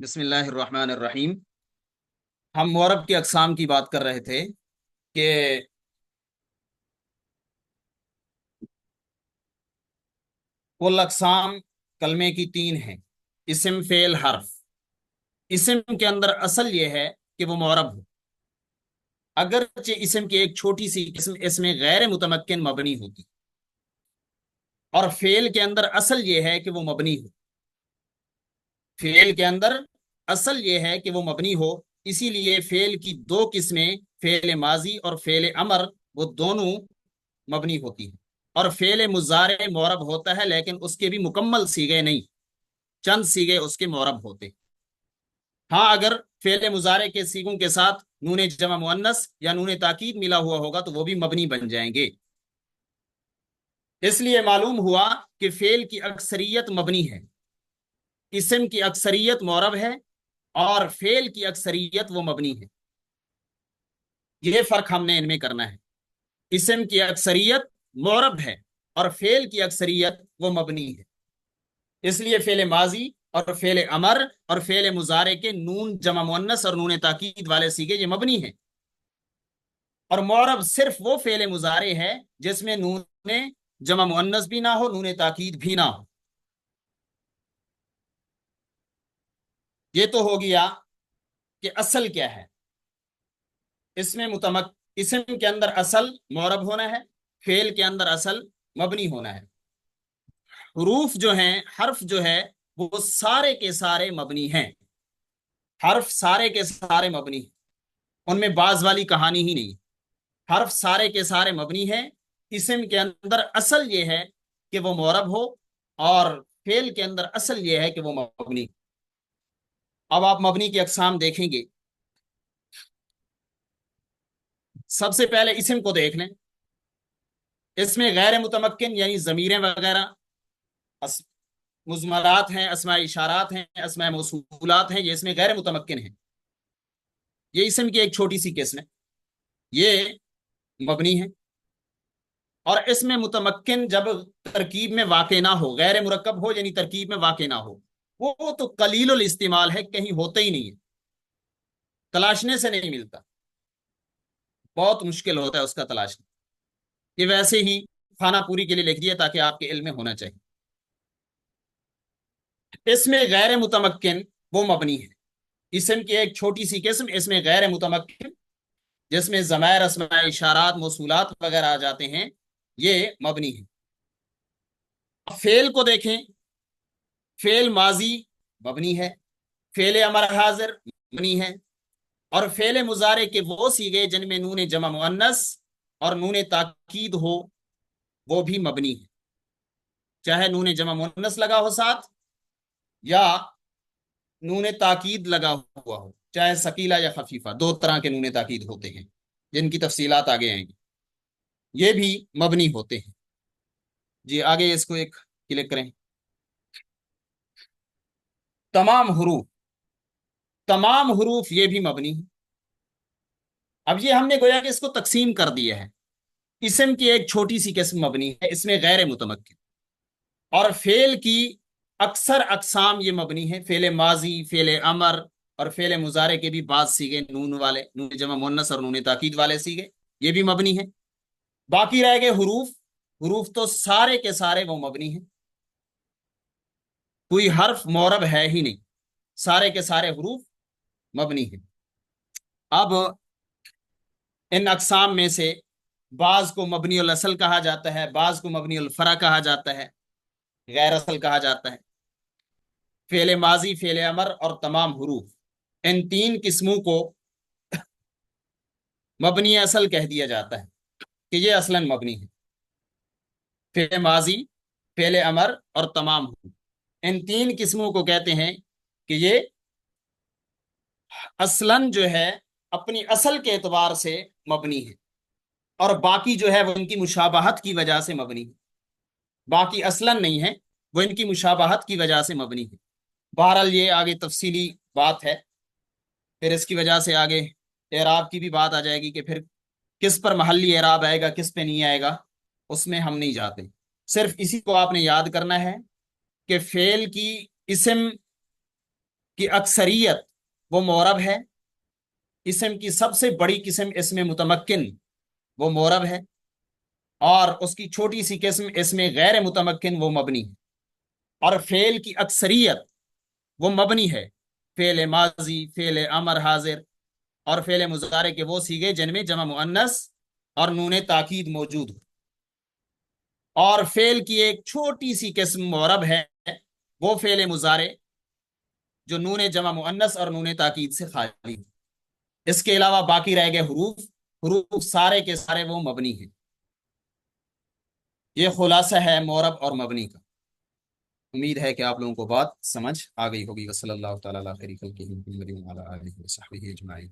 بسم اللہ الرحمن الرحیم۔ ہم مورب کی اقسام کی بات کر رہے تھے کہ کل اقسام کلمے کی تین ہیں: اسم، فعل، حرف۔ اسم کے اندر اصل یہ ہے کہ وہ معرب ہو، اگرچہ اسم کی ایک چھوٹی سی قسم اس میں غیر متمکن مبنی ہوتی، اور فعل کے اندر اصل یہ ہے کہ وہ مبنی ہو۔ فعل کے اندر اصل یہ ہے کہ وہ مبنی ہو، اسی لیے فعل کی دو قسمیں، فعل ماضی اور فعل امر، وہ دونوں مبنی ہوتی ہیں۔ اور فعل مضارع معرب ہوتا ہے، لیکن اس کے بھی مکمل صیغے نہیں، چند صیغے اس کے معرب ہوتے ہیں۔ ہاں، اگر فعل مضارع کے صیغوں کے ساتھ نون جمع مؤنث یا نون تاکید ملا ہوا ہوگا تو وہ بھی مبنی بن جائیں گے۔ اس لیے معلوم ہوا کہ فعل کی اکثریت مبنی ہے، اسم کی اکثریت معرب ہے، اور فعل کی اکثریت وہ مبنی ہے۔ یہ فرق ہم نے ان میں کرنا ہے۔ اسم کی اکثریت معرب ہے اور فعل کی اکثریت وہ مبنی ہے۔ اس لیے فعل ماضی اور فعل امر اور فعل مضارع کے نون جمع مؤنث اور نون تاکید والے صیغے یہ مبنی ہیں، اور معرب صرف وہ فعل مضارع ہے جس میں نون جمع مؤنث بھی نہ ہو، نون تاکید بھی نہ ہو۔ یہ تو ہو گیا کہ اصل کیا ہے۔ اسم کے اندر اصل معرب ہونا ہے، فعل کے اندر اصل مبنی ہونا ہے۔ حروف جو ہیں، حرف جو ہے، وہ سارے کے سارے مبنی ہیں۔ حرف سارے کے سارے مبنی ہیں، ان میں بعض والی کہانی ہی نہیں۔ حرف سارے کے سارے مبنی ہیں۔ اسم کے اندر اصل یہ ہے کہ وہ معرب ہو، اور فعل کے اندر اصل یہ ہے کہ وہ مبنی۔ اب آپ مبنی کی اقسام دیکھیں گے۔ سب سے پہلے اسم کو دیکھ لیں۔ اس میں غیر متمکن یعنی ضمیریں وغیرہ، مضمرات ہیں، اسماء اشارات ہیں، اسماء موصولات ہیں، یہ اس میں غیر متمکن ہیں۔ یہ اسم کی ایک چھوٹی سی قسم ہے، یہ مبنی ہے۔ اور اس میں متمکن جب ترکیب میں واقع نہ ہو، غیر مرکب ہو یعنی ترکیب میں واقع نہ ہو، وہ تو قلیل الاستعمال ہے، کہیں ہوتا ہی نہیں ہے، تلاشنے سے نہیں ملتا، بہت مشکل ہوتا ہے اس کا تلاشنا۔ یہ ویسے ہی خانہ پوری کے لیے لکھ دیا تاکہ آپ کے علم میں ہونا چاہیے۔ اس میں غیر متمکن وہ مبنی ہے۔ اسم کی ایک چھوٹی سی قسم اس میں غیر متمکن، جس میں ضمائر، اسماء اشارات، موصولات وغیرہ آ جاتے ہیں، یہ مبنی ہے۔ فعل کو دیکھیں۔ فعل ماضی مبنی ہے، فعل امر حاضر مبنی ہے، اور فعل مضارع کے وہ صیغے جن میں نون جمع مؤنث اور نون تاکید ہو، وہ بھی مبنی ہے، چاہے نون جمع مؤنث لگا ہو ساتھ یا نون تاکید لگا ہوا ہو، چاہے ثقیلہ یا خفیفہ، دو طرح کے نون تاکید ہوتے ہیں جن کی تفصیلات آگے آئیں گی، یہ بھی مبنی ہوتے ہیں۔ جی آگے اس کو ایک کلک کریں۔ تمام حروف، تمام حروف یہ بھی مبنی ہیں۔ اب یہ ہم نے گویا کہ اس کو تقسیم کر دیا ہے۔ اسم کی ایک چھوٹی سی قسم مبنی ہے، اس میں غیر متمکن، اور فعل کی اکثر اقسام یہ مبنی ہے، فعل ماضی، فعل امر اور فعل مضارع کے بھی بعض صیغے نون والے، نون جمع مؤنث اور نون تاکید والے صیغے، یہ بھی مبنی ہیں۔ باقی رہ گئے حروف۔ حروف تو سارے کے سارے وہ مبنی ہیں، کوئی حرف معرب ہے ہی نہیں، سارے کے سارے حروف مبنی ہیں۔ اب ان اقسام میں سے بعض کو مبنی الاصل کہا جاتا ہے، بعض کو مبنی الفرع کہا جاتا ہے، غیر اصل کہا جاتا ہے۔ فعل ماضی، فعل امر اور تمام حروف، ان تین قسموں کو مبنی اصل کہہ دیا جاتا ہے کہ یہ اصلاً مبنی ہے۔ فعل ماضی، فعل امر اور تمام حروف، ان تین قسموں کو کہتے ہیں کہ یہ اصلاً جو ہے اپنی اصل کے اعتبار سے مبنی ہے، اور باقی جو ہے وہ ان کی مشابہت کی وجہ سے مبنی ہے۔ باقی اصلاً نہیں ہے، وہ ان کی مشابہت کی وجہ سے مبنی ہے۔ بہرحال یہ آگے تفصیلی بات ہے، پھر اس کی وجہ سے آگے اعراب کی بھی بات آ جائے گی کہ پھر کس پر محلی اعراب آئے گا، کس پہ نہیں آئے گا، اس میں ہم نہیں جاتے۔ صرف اسی کو آپ نے یاد کرنا ہے کہ فعل کی اسم کی اکثریت وہ معرب ہے، اسم کی سب سے بڑی قسم اسم متمکن وہ معرب ہے، اور اس کی چھوٹی سی قسم اسم غیر متمکن وہ مبنی ہے، اور فعل کی اکثریت وہ مبنی ہے، فعل ماضی، فعل امر حاضر اور فعل مضارع کے وہ سیغے جن میں جمع مؤنث اور نون تاکید موجود ہو، اور فعل کی ایک چھوٹی سی قسم معرب ہے، وہ فعل مضارع جو نون جمع مؤنث اور نون تاکید سے خالی ہو۔ اس کے علاوہ باقی رہ گئے حروف، حروف سارے کے سارے وہ مبنی ہیں۔ یہ خلاصہ ہے معرب اور مبنی کا۔ امید ہے کہ آپ لوگوں کو بات سمجھ آ گئی ہوگی۔ وصلی اللہ تعالیٰ علی خیر خلقہ محمد وعلی آلہ وصحبہ اجمعین۔